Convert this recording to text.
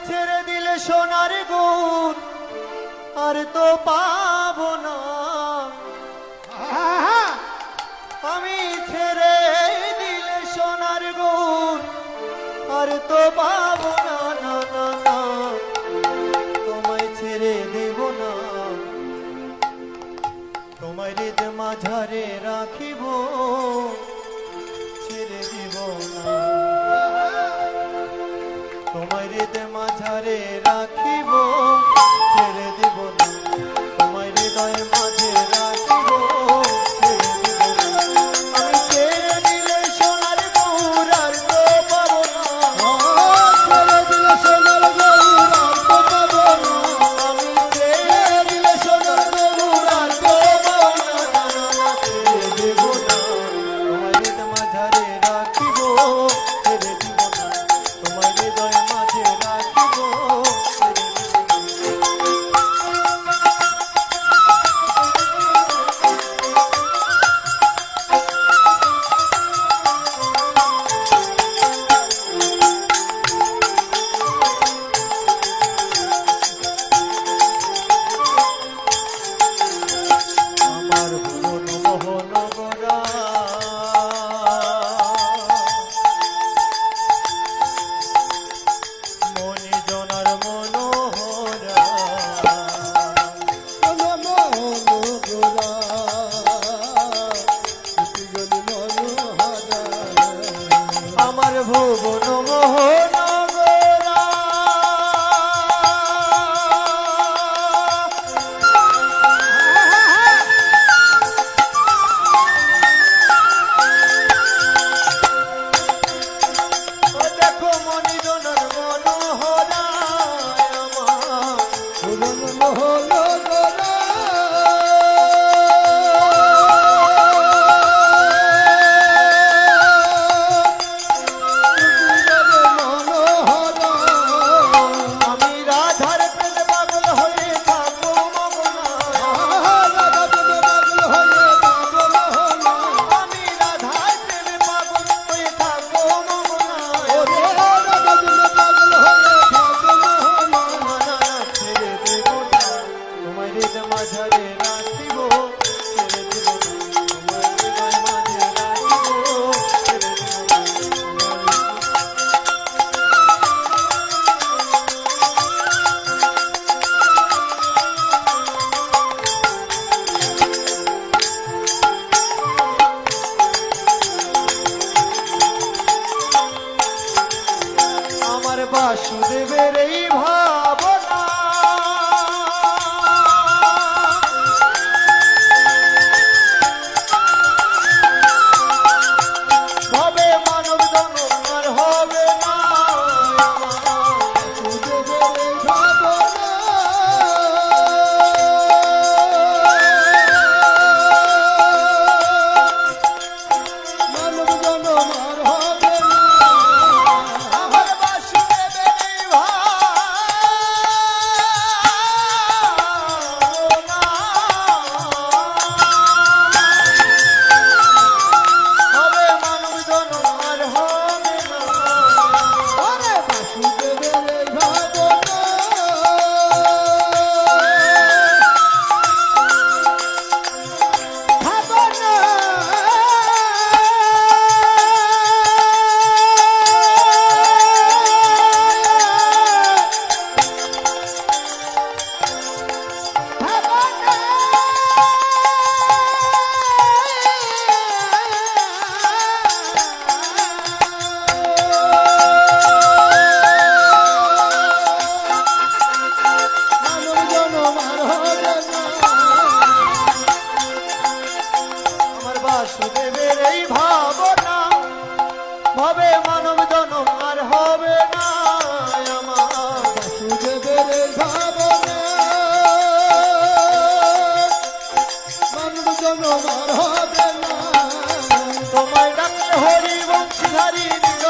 ছেড়ে দিলে সোনার গুণ আর তো পাবো না। আমি ছেড়ে দিলে সোনার গুণ আর তো পাবো না, না না না, তোমায় ছেড়ে দেব না। তোমায় হৃদ মাঝারে রাখিব, ছেড়ে দিব না। তোমায় হৃদ মাঝারে রাখিব, ছেড়ে দিব না। তোমায় হৃদয় মাঝে রাখিব, ছেড়ে দিব না। আমি ছেড়ে দিলে সোনার গৌর আর তো পাবো না। ছেড়ে দিলে সোনার গৌর আর তো পাবো না। আমি ছেড়ে দিলে সোনার গৌর আর তো পাবো না, ছেড়ে দিব না। তোমায় হৃদ মাঝারে রাখিব, ছেড়ে দিব না। তোমায় হৃদয় মাঝে রাখিব, ছেড়ে দিব না। আমার ভুবন মোহন গোরা, মনি জনার মনোহরা, আমার ভুবন মোহন গোরা, ও দেখো মনি জনার মনোহরা, আমার ভুবন মোহন গোরা। আমি রাধার প্রেমে পাগল হয়ে থাকবো মগনা। আমি রাধার প্রেমে পাগল হয়ে থাকবো মগনা। ছেড়ে দেব না, তোমায় হৃদ মাঝারে রাখিব, ছেড়ে দেব না। তোমায় হৃদয় মাঝে রাখিব, ছেড়ে দেব না। আমার বাসুদেবের এই ভাবনা, হবে মানব জনম আর হবে না। বাসুদেবের এই ভাবনা, মানব জনম আর হবে না। আমার বাসুদেবের এই ভাবনা, হবে মানব জনম আর হবে না। আরে বাসুদেবের এই ভাবনা, ভাবনা। আমার বাসুদেবের এই ভাবনা, ভবে মানব জনম আর হবে না। আমার বাসুদেবের এই ভাবনা, মানব জনম আর হবে না। তোমায় ডাকলে হরি বংশীধারী নিজ